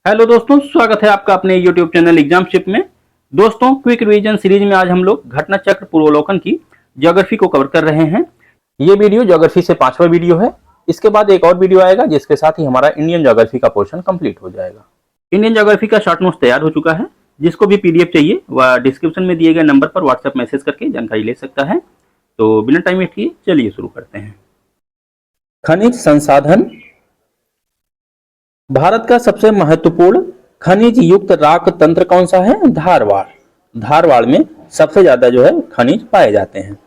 Hello दोस्तों, स्वागत है आपका अपने YouTube चैनल एग्जामशिप में। दोस्तों, क्विक रिवीजन सीरीज में आज हम लोग घटना चक्र पूर्वावलोकन की ज्योग्राफी को कवर कर रहे हैं। ये वीडियो ज्योग्राफी से 5वां वीडियो है। इसके बाद एक और वीडियो आएगा जिसके साथ ही हमारा इंडियन ज्योग्राफी का पोर्शन कंप्लीट हो जाएगा। इंडियन ज्योग्राफी का शॉर्ट नोट्स तैयार हो चुका है। जिसको भी PDF चाहिए वह डिस्क्रिप्शन में दिए गए नंबर पर व्हाट्सएप मैसेज करके जानकारी ले सकता है। तो बिना टाइम वेस्ट किए चलिए शुरू करते हैं। खनिज संसाधन। भारत का सबसे महत्वपूर्ण खनिज युक्त राक तंत्र कौन सा है? धारवाड़। धारवाड़ में सबसे ज्यादा जो है खनिज पाए जाते हैं।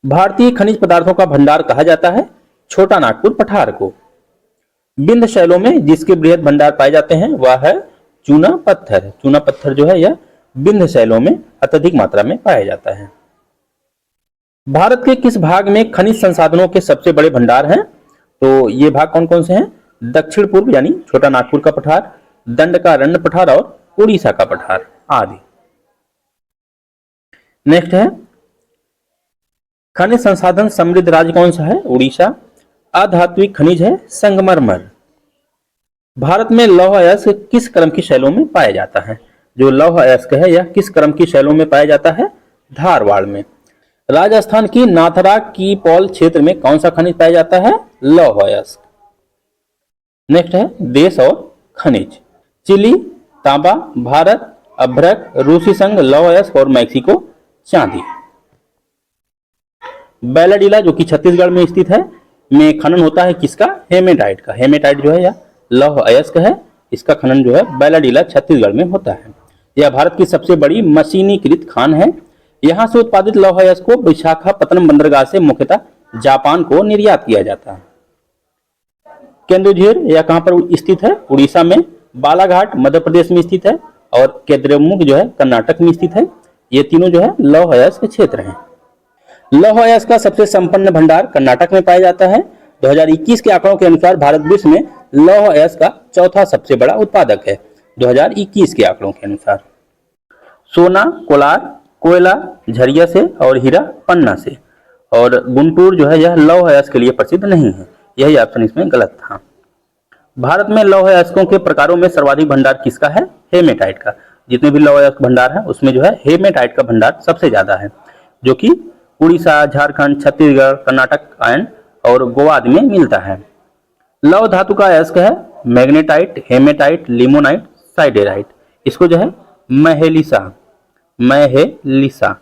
भारतीय खनिज पदार्थों का भंडार कहा जाता है छोटा नागपुर पठार को। विंध्य शैलों में जिसके बृहद भंडार पाए जाते हैं वह है चूना पत्थर। चूना पत्थर जो है यह विंध्य शैलों में अत्यधिक मात्रा में पाया जाता है। भारत के किस भाग में खनिज संसाधनों के सबसे बड़े भंडार हैं? तो ये भाग कौन कौन से हैं? दक्षिण पूर्व यानी छोटा नागपुर का पठार, दंडकारण्य पठार और उड़ीसा का पठार आदि। नेक्स्ट है खनिज संसाधन समृद्ध राज्य कौन सा है? उड़ीसा। अधात्विक खनिज है संगमरमर। भारत में लौह अयस्क किस क्रम की शैलों में पाया जाता है? जो लौह अयस्क है यह किस क्रम की शैलों में पाया जाता है? धारवाड़ में। राजस्थान की नाथरा की पौल क्षेत्र में कौन सा खनिज पाया जाता है? लौह अयस्क। नेक्स्ट है देश और खनिज। चिली तांबा, भारत अभ्रक, रूसी संघ लौह अयस्क और मैक्सिको चांदी। बैलाडीला जो कि छत्तीसगढ़ में स्थित है में खनन होता है किसका? हेमेटाइट का। हेमेटाइट जो है यह लौह अयस्क है। इसका खनन जो है बैलाडीला छत्तीसगढ़ में होता है। यह भारत की सबसे बड़ी मशीनीकृत खान है। यहाँ से उत्पादित लौह अयस्क को विशाखापत्तनम बंदरगाह से मुख्यतः जापान को निर्यात किया जाता है। केंदुझर यह कहां पर स्थित है? उड़ीसा में। बालाघाट मध्य प्रदेश में स्थित है और केद्रमुख जो है कर्नाटक में स्थित है। ये तीनों जो है लौह अयस्क क्षेत्र हैं। लौह अयस्क का सबसे संपन्न भंडार कर्नाटक में पाया जाता है। 2021 के आंकड़ों के अनुसार भारत विश्व में लौह अयस्क का चौथा सबसे बड़ा उत्पादक है। 2021 के आंकड़ों के अनुसार सोना कोलार, कोयला झरिया से और हीरा पन्ना से। और गुंटूर जो है यह लौह अयस्क के लिए प्रसिद्ध नहीं है। यही ऑप्शन इसमें गलत था। भारत में लौह अयस्कों के प्रकारों में सर्वाधिक भंडार किसका है? हेमेटाइट का। जितने भी लौह अयस्क भंडार है उसमें जो है हेमेटाइट का भंडार सबसे ज्यादा है, जो कि उड़ीसा, झारखंड, छत्तीसगढ़, कर्नाटक एंड और गोवा आदि में मिलता है। लौह धातु का अयस्क है मैग्नेटाइट, हेमेटाइट, लिमोनाइट, साइडेराइट। इसको जो है महेलिसा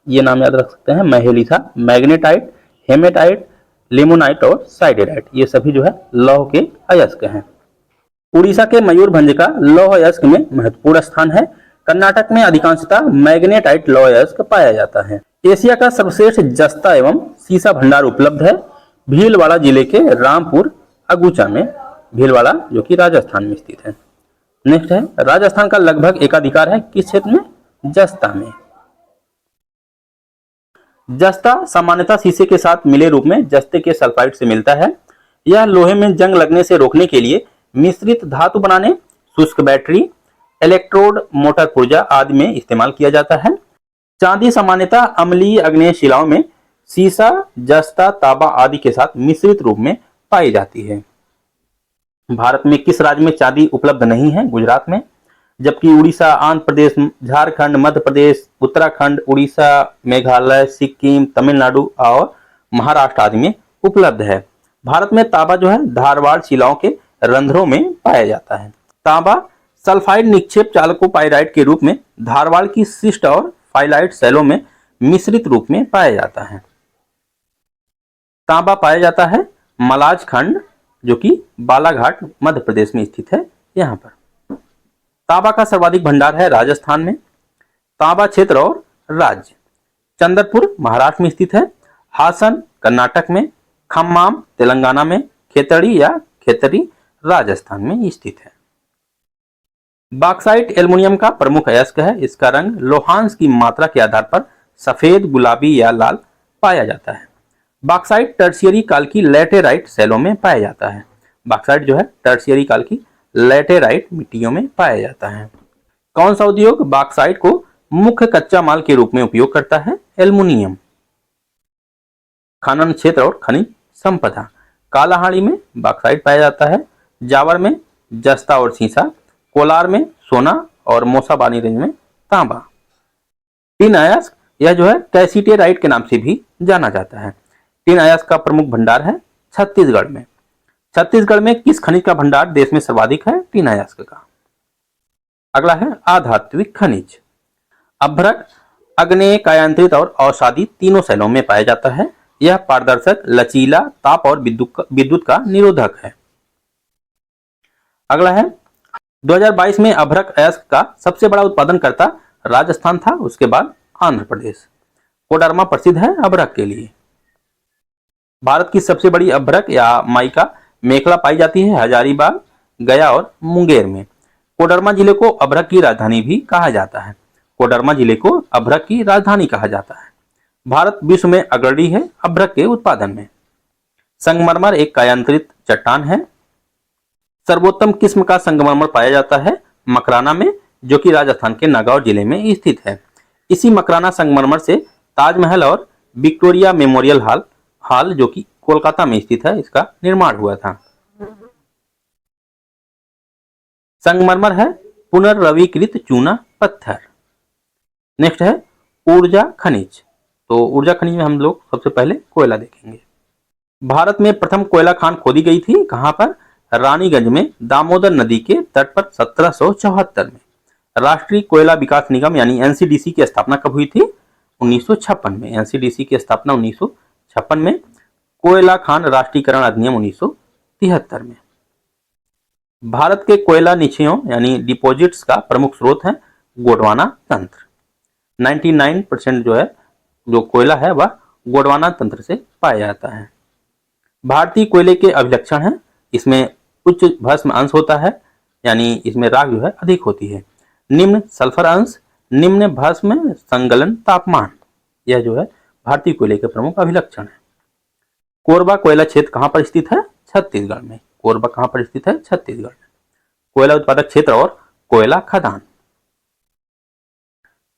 ये नाम याद रख सकते हैं। महेलिसा, मैग्नेटाइट, हेमेटाइट, लिमोनाइट और साइडेराइट ये सभी जो है लौह के अयस्क हैं। उड़ीसा के मयूरभंज का लौह अयस्क में महत्वपूर्ण स्थान है। कर्नाटक में अधिकांशतः मैग्नेटाइट लौह अयस्क पाया जाता है। एशिया का सर्वश्रेष्ठ जस्ता एवं सीसा भंडार उपलब्ध है भीलवाड़ा जिले के रामपुर अगुचा में। भीलवाड़ा जो कि राजस्थान में स्थित है। नेक्स्ट है राजस्थान का लगभग एकाधिकार है किस क्षेत्र में? जस्ता में। जस्ता सामान्यतः शीशे के साथ मिले रूप में जस्ते के सल्फाइड से मिलता है। यह लोहे में जंग लगने से रोकने के लिए मिश्रित धातु बनाने, शुष्क बैटरी, इलेक्ट्रोड, मोटर पुर्जा आदि में इस्तेमाल किया जाता है। चांदी सामान्यतः अम्लीय आग्नेय शिलाओं में सीसा, जस्ता, तांबा आदि के साथ मिश्रित रूप में पाई जाती है। भारत में किस राज्य में चांदी उपलब्ध नहीं है? गुजरात में। जबकि उड़ीसा, आंध्र प्रदेश, झारखंड, मध्य प्रदेश, उत्तराखंड, उड़ीसा, मेघालय, सिक्किम, तमिलनाडु और महाराष्ट्र आदि में उपलब्ध है। भारत में तांबा जो है धारवाड़ शिलाओं के रंध्रों में पाया जाता है। तांबा सल्फाइड निक्षेप चालकोपाइराइट के रूप में धारवाड़ की शिस्ट और फाइलाइट शैलों में मिश्रित रूप में पाया जाता है। तांबा पाया जाता है मलाज खंड जो कि बालाघाट मध्य प्रदेश में स्थित है। यहाँ पर तांबा का सर्वाधिक भंडार है राजस्थान में। तांबा क्षेत्र और राज्य चंद्रपुर महाराष्ट्र में स्थित है, हासन कर्नाटक में, खम्माम तेलंगाना में, खेतड़ी या खेतरी राजस्थान में स्थित है। बॉक्साइट एल्युमिनियम का प्रमुख अयस्क है। इसका रंग लोहांश की मात्रा के आधार पर सफेद, गुलाबी या लाल पाया जाता है। बॉक्साइट टर्शियरी काल की लैटेराइट शैलों में पाया जाता है। बॉक्साइट जो है टर्शियरी काल की लैटेराइट मिट्टियों में पाया जाता है। कौन सा उद्योग बॉक्साइट को मुख्य कच्चा माल के रूप में उपयोग करता है? एल्युमिनियम। खनन क्षेत्र और खनिज संपदा कालाहाड़ी में बॉक्साइट पाया जाता है, जावर में जस्ता और सीसा, कोलार में सोना और मोसाबानी रेंज में तांबा। टिन अयस्क यह जो है कैसिटेराइट के नाम से भी जाना जाता है। टिन अयस्क का प्रमुख भंडार है छत्तीसगढ़ में। छत्तीसगढ़ में किस खनिज का भंडार देश में सर्वाधिक है? टिन अयस्क का। अगला है आधात्विक खनिज। अभ्रक अग्नेय, कायांतरित और अवसादी तीनों शैलों में पाया जाता है। यह पारदर्शक, लचीला, ताप और विद्युत का निरोधक है। अगला है 2022 में अभ्रक अयस्क का सबसे बड़ा उत्पादनकर्ता राजस्थान था, उसके बाद आंध्र प्रदेश। कोडरमा प्रसिद्ध है अभ्रक के लिए। भारत की सबसे बड़ी अभ्रक या माइका मेखला पाई जाती है हजारीबाग, गया और मुंगेर में। कोडरमा जिले को अभ्रक की राजधानी भी कहा जाता है। कोडरमा जिले को अभ्रक की राजधानी कहा जाता है। भारत विश्व में अग्रणी है अभ्रक के उत्पादन में। संगमरमर एक कायांतरित चट्टान है। सर्वोत्तम किस्म का संगमरमर पाया जाता है मकराना में, जो कि राजस्थान के नागौर जिले में स्थित है। इसी मकराना संगमरमर से ताजमहल और विक्टोरिया मेमोरियल हॉल जो कि कोलकाता में स्थित है, इसका निर्माण हुआ था। संगमरमर है पुनर्रवीकृत चूना पत्थर। नेक्स्ट है ऊर्जा खनिज। तो ऊर्जा खनिज में हम लोग सबसे पहले कोयला देखेंगे। भारत में प्रथम कोयला खान खोदी गई थी कहां पर? रानीगंज में, दामोदर नदी के तट पर 1774 में। राष्ट्रीय कोयला विकास निगम यानी एनसीडीसी की स्थापना कब हुई थी? 1956 में। एनसीडीसी की स्थापना 1956 में। कोयला खान राष्ट्रीयकरण अधिनियम 1973 में। भारत के कोयला निचयों यानी डिपॉजिट्स का प्रमुख स्रोत है गोंडवाना तंत्र। 99% जो कोयला है वह गोंडवाना तंत्र से पाया जाता है। भारतीय कोयले के अभिलक्षण हैं, इसमें उच्च भस्म अंश होता है, यानी इसमें राख जो है अधिक होती है। निम्न सल्फर अंश, निम्न भस्म संगलन तापमान, यह जो है भारतीय कोयले के प्रमुख अभिलक्षण है। कोरबा कोयला क्षेत्र कहां पर स्थित है? छत्तीसगढ़ में। कोरबा कहां पर स्थित है? छत्तीसगढ़ में। कोयला उत्पादक क्षेत्र और कोयला खदान।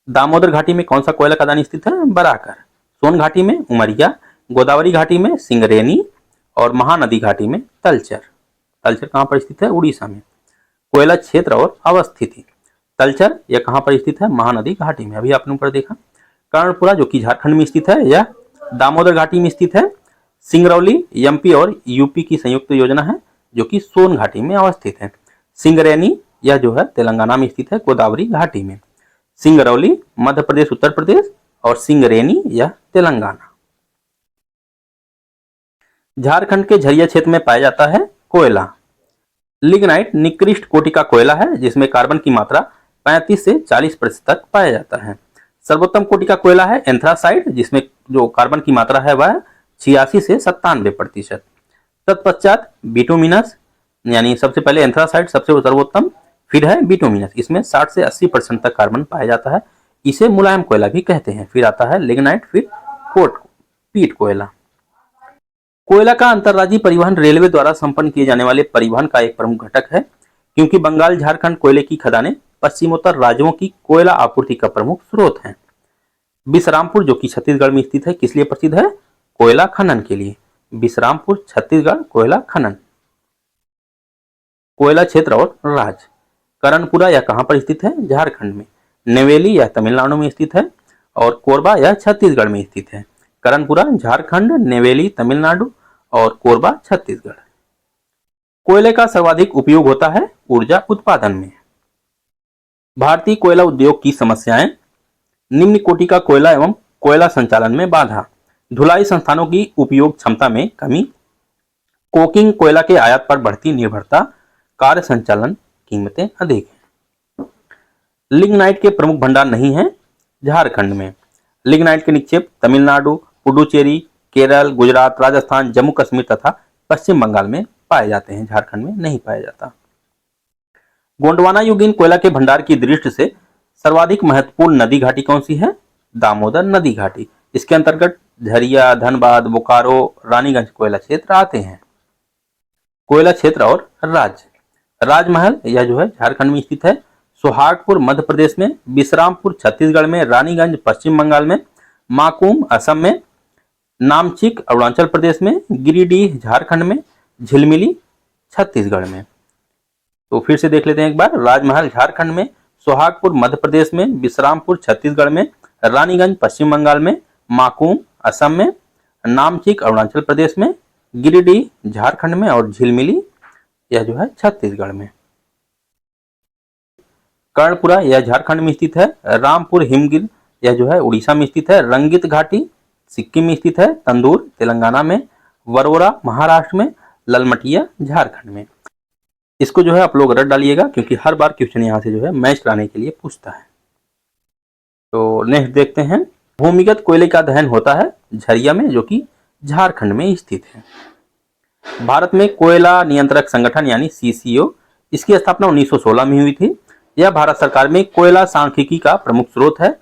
दामोदर घाटी में कौन सा कोयला खदान स्थित है? बराकर। सोन घाटी में उमरिया, गोदावरी घाटी में सिंगरेनी और महानदी घाटी में तलचर। तलचर कहां पर स्थित है? उड़ीसा में। कोयला क्षेत्र और अवस्थिति। तलचर यह कहां पर स्थित है? महानदी घाटी में। अभी आपने ऊपर देखा। कर्णपुरा जो कि झारखंड में स्थित है, यह दामोदर घाटी में स्थित है। सिंगरौली एमपी और यूपी की संयुक्त योजना है जो कि सोन घाटी में अवस्थित है। सिंगरेनी यह जो है तेलंगाना में स्थित है, गोदावरी घाटी में। सिंगरौली मध्य प्रदेश उत्तर प्रदेश और सिंगरेनी यह तेलंगाना। झारखंड के झरिया क्षेत्र में पाया जाता है कोयला। लिग्नाइट निकृष्ट कोटि का कोयला है जिसमें कार्बन की मात्रा 35 से 40% तक पाया जाता है। सर्वोत्तम कोटि का कोयला है एंथ्रासाइट, जिसमें जो कार्बन की मात्रा है वह 86 से 97%। तत्पश्चात बिटुमिनस, यानी सबसे पहले एंथ्रासाइट सबसे सर्वोत्तम, फिर है बिटुमिनस, इसमें 60 से 80% तक कार्बन पाया जाता है। इसे मुलायम कोयला भी कहते हैं। फिर आता है लिग्नाइट, फिर पीट कोयला। कोयला का अंतर्राज्यीय परिवहन रेलवे द्वारा संपन्न किए जाने वाले परिवहन का एक प्रमुख घटक है, क्योंकि बंगाल झारखंड कोयले की खदानें पश्चिमोत्तर राज्यों की कोयला आपूर्ति का प्रमुख स्रोत हैं। विश्रामपुर जो कि छत्तीसगढ़ में स्थित है, किस लिए प्रसिद्ध है? कोयला खनन के लिए। विश्रामपुर छत्तीसगढ़ कोयला खनन। कोयला क्षेत्र और राज्य। करणपुरा यह कहां पर स्थित है? झारखंड में। नेवेली यह तमिलनाडु में स्थित है और कोरबा यह छत्तीसगढ़ में स्थित है। करणपुरा झारखंड, नेवेली तमिलनाडु और कोरबा छत्तीसगढ़। कोयले का सर्वाधिक उपयोग होता है ऊर्जा उत्पादन में। भारतीय कोयला उद्योग की समस्याएं। निम्न कोटि का कोयला एवं कोयला संचालन में बाधा, धुलाई संस्थानों की उपयोग क्षमता में कमी, कोकिंग कोयला के आयात पर बढ़ती निर्भरता, कार्य संचालन कीमतें अधिक हैं। लिग्नाइट के प्रमुख भंडार नहीं है झारखंड में। लिग्नाइट के निक्षेप तमिलनाडु, पुडुचेरी, केरल, गुजरात, राजस्थान, जम्मू कश्मीर तथा पश्चिम बंगाल में पाए जाते हैं। झारखंड में नहीं पाया जाता। गोंडवाना युगीन कोयला के भंडार की दृष्टि से सर्वाधिक महत्वपूर्ण नदी घाटी कौन सी है? दामोदर नदी घाटी। इसके अंतर्गत झरिया, धनबाद, बोकारो, रानीगंज कोयला क्षेत्र आते हैं। कोयला क्षेत्र और राज्य। राजमहल यह जो है झारखंड में स्थित है। सुहागपुर मध्य प्रदेश में, विश्रामपुर छत्तीसगढ़ में, रानीगंज पश्चिम बंगाल में, माकुम असम में, नामचिक अरुणाचल प्रदेश में, गिरिडीह झारखंड में, झिलमिली छत्तीसगढ़ में। तो फिर से देख लेते हैं एक बार। राजमहल झारखंड में, सोहागपुर मध्य प्रदेश में, विश्रामपुर छत्तीसगढ़ में, रानीगंज पश्चिम बंगाल में, माकुम असम में, नामचिक अरुणाचल प्रदेश में, गिरिडीह झारखंड में और झिलमिली यह जो है छत्तीसगढ़ में। कर्णपुरा यह झारखंड में स्थित है। रामपुर हिमगिर यह जो है उड़ीसा में स्थित है। रंगित घाटी सिक्किम में स्थित है। तंदूर तेलंगाना में, वरोरा महाराष्ट्र में, ललमटिया झारखंड में। इसको जो है आप लोग रट डालिएगा क्योंकि हर बार क्वेश्चन यहाँ से जो है मैच कराने के लिए पूछता है। तो नेक्स्ट देखते हैं। भूमिगत कोयले का दहन होता है झरिया में, जो कि झारखंड में स्थित है। भारत में कोयला नियंत्रक संगठन यानी सीसीओ, इसकी स्थापना 1916 में हुई थी। यह भारत सरकार में कोयला सांख्यिकी का प्रमुख स्रोत है।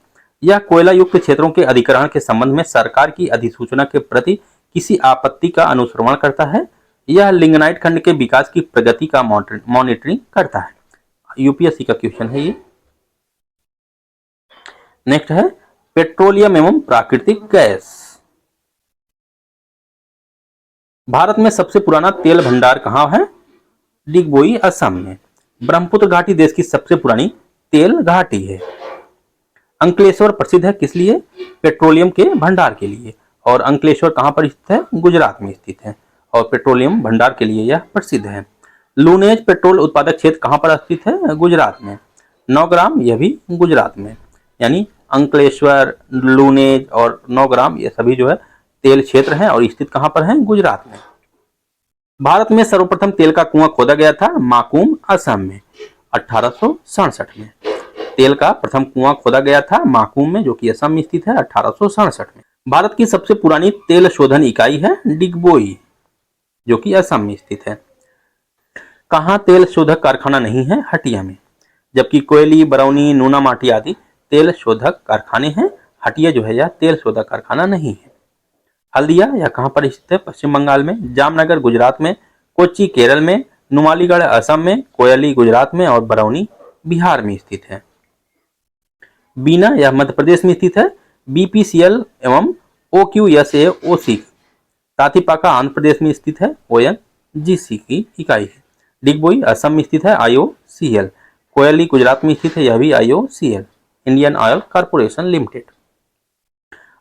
यह कोयला युक्त क्षेत्रों के अधिग्रहण के संबंध में सरकार की अधिसूचना के प्रति किसी आपत्ति का अनुश्रवण करता है। यह लिग्नाइट खंड के विकास की प्रगति का मॉनिटरिंग करता है। यूपीएससी का क्वेश्चन है ये। नेक्स्ट है पेट्रोलियम एवं प्राकृतिक गैस। भारत में सबसे पुराना तेल भंडार कहां है? डिगबोई असम में। ब्रह्मपुत्र घाटी देश की सबसे पुरानी तेल घाटी है। अंकलेश्वर प्रसिद्ध है किस लिए? पेट्रोलियम के भंडार के लिए। और अंकलेश्वर कहां पर स्थित है? गुजरात में स्थित है और पेट्रोलियम भंडार के लिए यह प्रसिद्ध है। लूनेज पेट्रोल उत्पादक क्षेत्र कहां पर स्थित है? गुजरात में। नौग्राम यह भी गुजरात में। यानी अंकलेश्वर, लूनेज और नौग्राम ये सभी जो है तेल क्षेत्र हैं और स्थित कहां पर हैं? गुजरात में। भारत में सर्वप्रथम तेल का कुआं खोदा गया था माकुम असम में 1867 में। तेल का प्रथम कुआं खोदा गया था माकुम में, जो कि असम में स्थित है 1867 में। भारत की सबसे पुरानी तेल शोधन इकाई है डिगबोई, जो कि असम में स्थित है। कहां तेल शोधक कारखाना नहीं है? हटिया में। जबकि कोयली, बरौनी, नूना माटी आदि तेल शोधक कारखाने हैं। हटिया जो है यह तेल शोधक कारखाना नहीं है। हल्दिया यह कहां पर स्थित है? पश्चिम बंगाल में। जामनगर गुजरात में, कोच्चि केरल में, नुमालीगढ़ असम में, कोयली गुजरात में और बरौनी बिहार में स्थित है। बीना यह मध्य प्रदेश में स्थित है। बीपीसीएल एवं ओक्यूएसएओसी तातीपाका आंध्र प्रदेश में स्थित है। ओएनजीसी की इकाई है। डिगबोई असम में स्थित है। आईओसीएल। कोयली गुजरात में स्थित है, यह भी IOCL, Indian Oil Corporation Limited.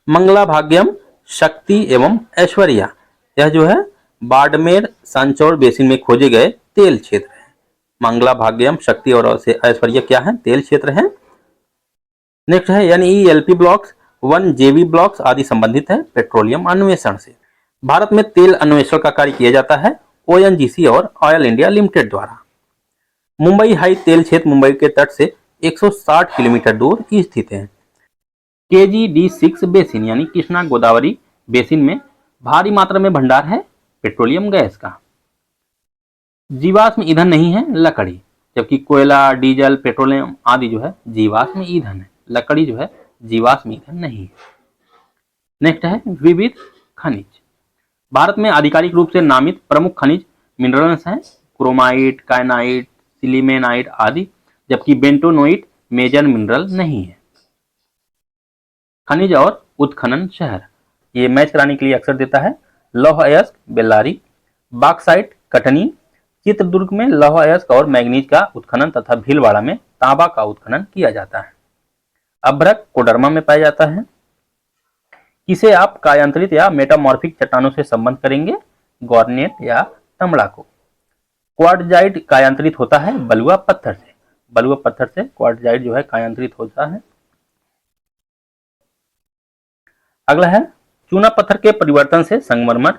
Mangala Bhagyam, Shakti एवं ऐश्वर्या यह जो है बाड़मेर सांचौर बेसिन में खोजे गए तेल क्षेत्र है। मंगला भाग्यम, शक्ति और ऐश्वर्या क्या है? तेल क्षेत्र है। नेक्स्ट है एनईएलपी ब्लॉक्स, 1 जेवी ब्लॉक्स आदि संबंधित है पेट्रोलियम अन्वेषण से। भारत में तेल अन्वेषण का कार्य किया जाता है ओएनजीसी और ऑयल इंडिया लिमिटेड द्वारा। मुंबई हाई तेल क्षेत्र मुंबई के तट से 160 किलोमीटर दूर स्थित है। KG-D6 बेसिन यानी कृष्णा गोदावरी बेसिन में भारी मात्रा में भंडार है पेट्रोलियम गैस का। जीवाश्म ईंधन नहीं है लकड़ी, जबकि कोयला, डीजल, पेट्रोलियम आदि जो है जीवाश्म ईंधन है। लकड़ी जो है जीवाश्म ईंधन नहीं है। नेक्स्ट है विविध खनिज। भारत में आधिकारिक रूप से नामित प्रमुख खनिज मिनरल्स हैं क्रोमाइट, कायनाइट, सिलीमेनाइट आदि, जबकि बेंटोनोइट मेजर मिनरल नहीं है। खनिज और उत्खनन शहर ये मैच कराने के लिए अक्सर देता है। लौह अयस्क बेल्लारी, बॉक्साइट कटनी। चित्रदुर्ग में लौह अयस्क और मैग्नीज का उत्खनन तथा भीलवाड़ा में तांबा का उत्खनन किया जाता है। अभ्रक कोडरमा में पाया जाता है। किसे आप कायांतरित या मेटामॉर्फिक चट्टानों से संबंध करेंगे? गॉर्नेट या तमड़ा को। क्वार्टजाइट कायांतरित होता है बलुआ पत्थर से। बलुआ पत्थर से क्वार्टजाइट जो है कायांतरित होता है। अगला है चूना पत्थर के परिवर्तन से संगमरमर,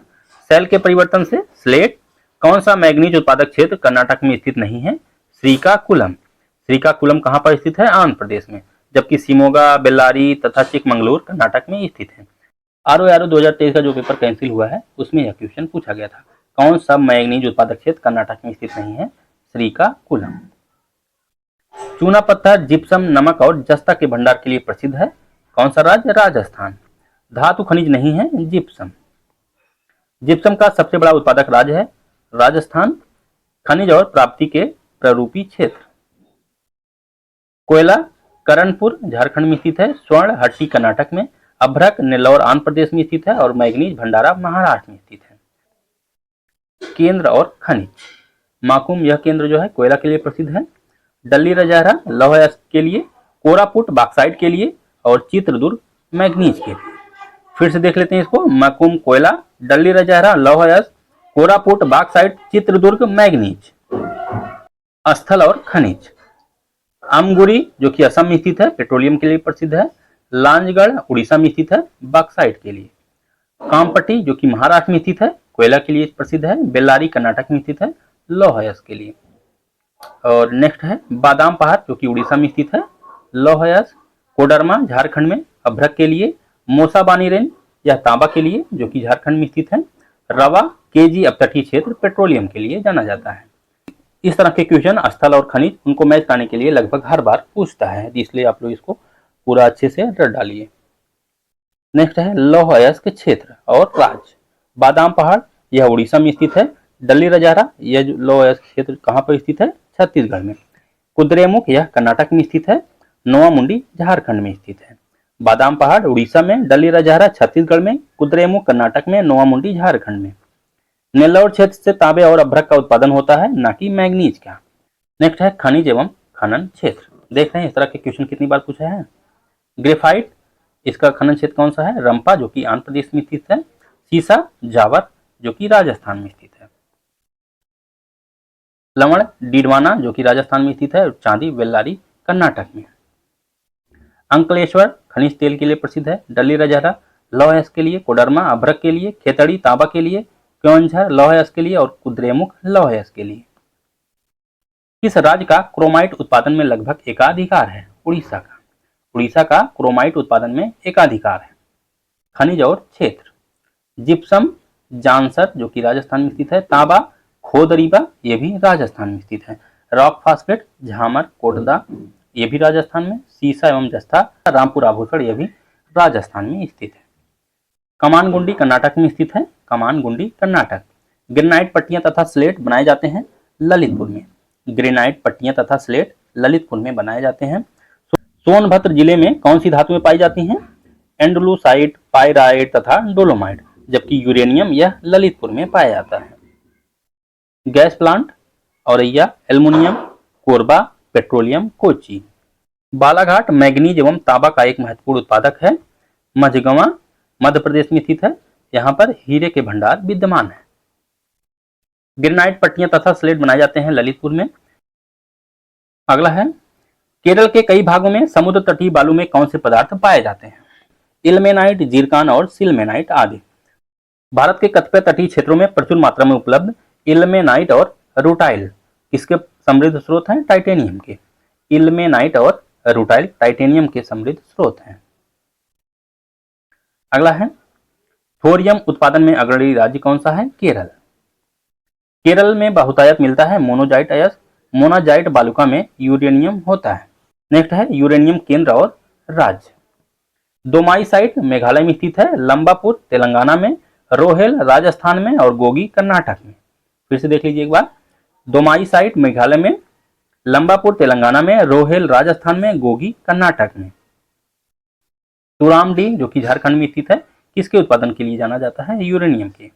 सेल के परिवर्तन से स्लेट। कौन सा मैग्नीज उत्पादक क्षेत्र कर्नाटक में स्थित नहीं है? श्रीकाकुलम। श्रीकाकुलम कहां पर स्थित है? आंध्र प्रदेश में। जबकि शिमोगा, बेल्लारी तथा चिकमंगलूर कर्नाटक में स्थित है। आरओ 2023 का जो पेपर कैंसिल हुआ है उसमें यह क्वेश्चन पूछा गया था। कौन सा मैग्नीज उत्पादक क्षेत्र कर्नाटक में स्थित नहीं है? श्रीकाकुलम। चूना पत्थर, जिप्सम, नमक और जस्ता के भंडार के लिए प्रसिद्ध है। कौन सा राज्य? राजस्थान। धातु खनिज नहीं है जिप्सम। जिप्सम का सबसे बड़ा उत्पादक राज्य है राजस्थान। खनिज और प्राप्ति के प्ररूपी क्षेत्र। कोयला करणपुर झारखंड में स्थित है। स्वर्ण हट्टी कर्नाटक में। अभ्रक नेल्लौर आंध्र प्रदेश में स्थित है और मैग्नीज भंडारा महाराष्ट्र में स्थित है। केंद्र और खनिज। माकूम यह केंद्र जो है कोयला के लिए प्रसिद्ध है। डल्ली रजहरा लौह अयस्क के लिए, कोरापुट बॉक्साइट के लिए और चित्रदुर्ग मैग्नीज के लिए। फिर से देख लेते हैं इसको, माकूम कोयला, डल्ली रजहरा लौह अयस्क, कोरापुट बॉक्साइट, चित्रदुर्ग मैग्नीज। स्थल और खनिज, आमगुरी जो कि असम में स्थित है, पेट्रोलियम के लिए प्रसिद्ध है। लांजगढ़ उड़ीसा में स्थित है, बॉक्साइट के लिए। कामपट्टी जो कि महाराष्ट्र में स्थित है, कोयला के लिए प्रसिद्ध है। बेल्लारी कर्नाटक में स्थित है, लौह अयस्क के लिए। और नेक्स्ट है बादाम पहाड़ जो कि उड़ीसा में स्थित है, लौह अयस्क। कोडरमा झारखंड में, अभ्रक के लिए। मोसाबानी रेंज यह तांबा के लिए जो कि झारखंड में स्थित है। रवा केजी अपतटीय क्षेत्र पेट्रोलियम के लिए जाना जाता है। इस तरह के क्वेश्चन स्थल और खनिज उनको मैच करने के लिए लगभग हर बार पूछता है, इसलिए आप लोग इसको पूरा अच्छे से रट डालिए। नेक्स्ट है लौह अयस्क क्षेत्र और राज्य। बादाम पहाड़ यह उड़ीसा में स्थित है। डल्ली रजहरा यह लौह अयस्क क्षेत्र कहाँ पर स्थित है, छत्तीसगढ़ में। कुद्रेमुख यह कर्नाटक में स्थित है। नोआमुंडी झारखंड में स्थित है। बादाम पहाड़ उड़ीसा में, डल्ली रजहरा छत्तीसगढ़ में, कुद्रेमुख कर्नाटक में, नोआमुंडी झारखंड में। नेल्लौर क्षेत्र से तांबे और अभ्रक का उत्पादन होता है, ना कि मैग्नीज का। नेक्स्ट है खनिज एवं खनन क्षेत्र। देख रहे हैं इस तरह के क्वेश्चन कितनी बार पूछा है। ग्रेफाइट इसका खनन क्षेत्र कौन सा है, रंपा जो कि आंध्र प्रदेश में स्थित है। सीसा जावर जो कि राजस्थान में स्थित है। लवण डीडवाना जो कि राजस्थान में स्थित है। और चांदी बेल्लारी कर्नाटक में। अंकलेश्वर खनिज तेल के लिए प्रसिद्ध है। डल्ली रजहरा लौह अयस्क के लिए, कोडरमा अभ्रक के लिए, खेतड़ी तांबा के लिए, क्योंझर लौह अयस्क के लिए और कुद्रेमुख लौह अयस्क के लिए। किस राज्य का क्रोमाइट उत्पादन में लगभग एकाधिकार है, उड़ीसा का। उड़ीसा का क्रोमाइट उत्पादन में एकाधिकार है। खनिज और क्षेत्र, जिप्सम जानसर जो कि राजस्थान में स्थित है। तांबा खोदरीबा ये भी राजस्थान में स्थित है। रॉक फास्फेट झामर कोटदा ये भी राजस्थान में। सीसा एवं जस्ता रामपुर आभूषण ये भी राजस्थान में स्थित है। कमानगुंडी कर्नाटक में स्थित है। कमानगुंडी कर्नाटक। ग्रेनाइट पट्टियां तथा स्लेट बनाए जाते हैं ललितपुर में। ग्रेनाइट पट्टियां तथा स्लेट ललितपुर में बनाए जाते हैं। सोनभद्र जिले में कौन सी धातुएं पाई जाती हैं, एंडलूसाइट, पायराइट तथा डोलोमाइट, जबकि यूरेनियम यह ललितपुर में पाया जाता है। Gas plant Auraiya, aluminium, Korba, petroleum, Kochi. Balaghat manganese एवं तांबा का एक महत्वपूर्ण उत्पादक है। मझगवा मध्य प्रदेश में स्थित है। यहाँ पर हीरे के भंडार विद्यमान है। ग्रेनाइट पट्टियां तथा स्लेट बनाए जाते हैं ललितपुर में। अगला है केरल के कई भागों में समुद्र तटीय बालू में कौन से पदार्थ पाए जाते हैं, इल्मेनाइट, जीरकान और सिल्मेनाइट आदि। भारत के कतिपय तटीय क्षेत्रों में प्रचुर मात्रा में उपलब्ध इल्मेनाइट और रूटाइल किसके समृद्ध स्रोत हैं, टाइटेनियम के। इल्मेनाइट और रूटाइल टाइटेनियम के समृद्ध स्रोत हैं। अगला है थोरियम उत्पादन में अग्रणी राज्य कौन सा है, केरल। केरल में बहुतायत मिलता है मोनोजाइट अयस्क। मोनाजाइट बालुका में यूरेनियम होता है। नेक्स्ट है यूरेनियम केंद्र और राज्य। दोमाई साइट मेघालय में स्थित है। लंबापुर तेलंगाना में, रोहेल राजस्थान में और गोगी कर्नाटक में। फिर से देख लीजिए एक बार, दोमाई साइट मेघालय में, लंबापुर तेलंगाना में, रोहेल राजस्थान में, गोगी कर्नाटक में। तुरामडी जो कि झारखंड में स्थित है, किसके उत्पादन के लिए जाना जाता है, यूरेनियम के।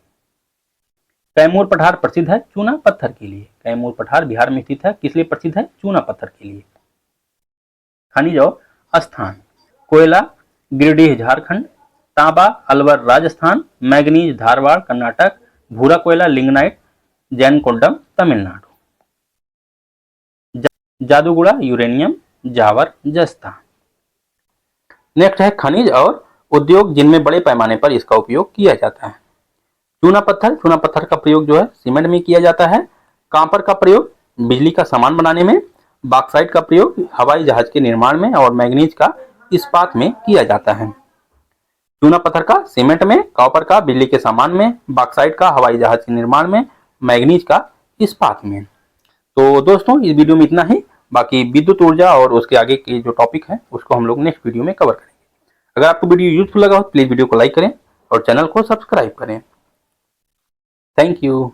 कैमूर पठार प्रसिद्ध है चूना पत्थर के लिए। कैमूर पठार बिहार में स्थित है, किस लिए प्रसिद्ध है, चूना पत्थर के लिए। खनिज और स्थान, कोयला गिरिडीह झारखंड, तांबा अलवर राजस्थान, मैग्नीज धारवाड़ कर्नाटक, भूरा कोयला लिंगनाइट जैनकोंडम तमिलनाडु। जादूगुड़ा यूरेनियम, जावर जस्ता। नेक्स्ट है खनिज और उद्योग जिनमें बड़े पैमाने पर इसका उपयोग किया जाता है। चूना पत्थर का प्रयोग जो है सीमेंट में किया जाता है। कांपर का प्रयोग बिजली का सामान बनाने में। बॉक्साइट का प्रयोग हवाई जहाज के निर्माण में और मैग्नीज का इस्पात में किया जाता है। चूना पत्थर का सीमेंट में, कॉपर का बिजली के सामान में, बॉक्साइट का हवाई जहाज के निर्माण में, मैग्नीज का इस्पात में। तो दोस्तों इस वीडियो में इतना ही। बाकी विद्युत ऊर्जा और उसके आगे के जो टॉपिक है उसको हम लोग नेक्स्ट वीडियो में कवर करेंगे। अगर आपको वीडियो यूजफुल लगा हो प्लीज वीडियो को लाइक करें और चैनल को सब्सक्राइब करें। Thank you.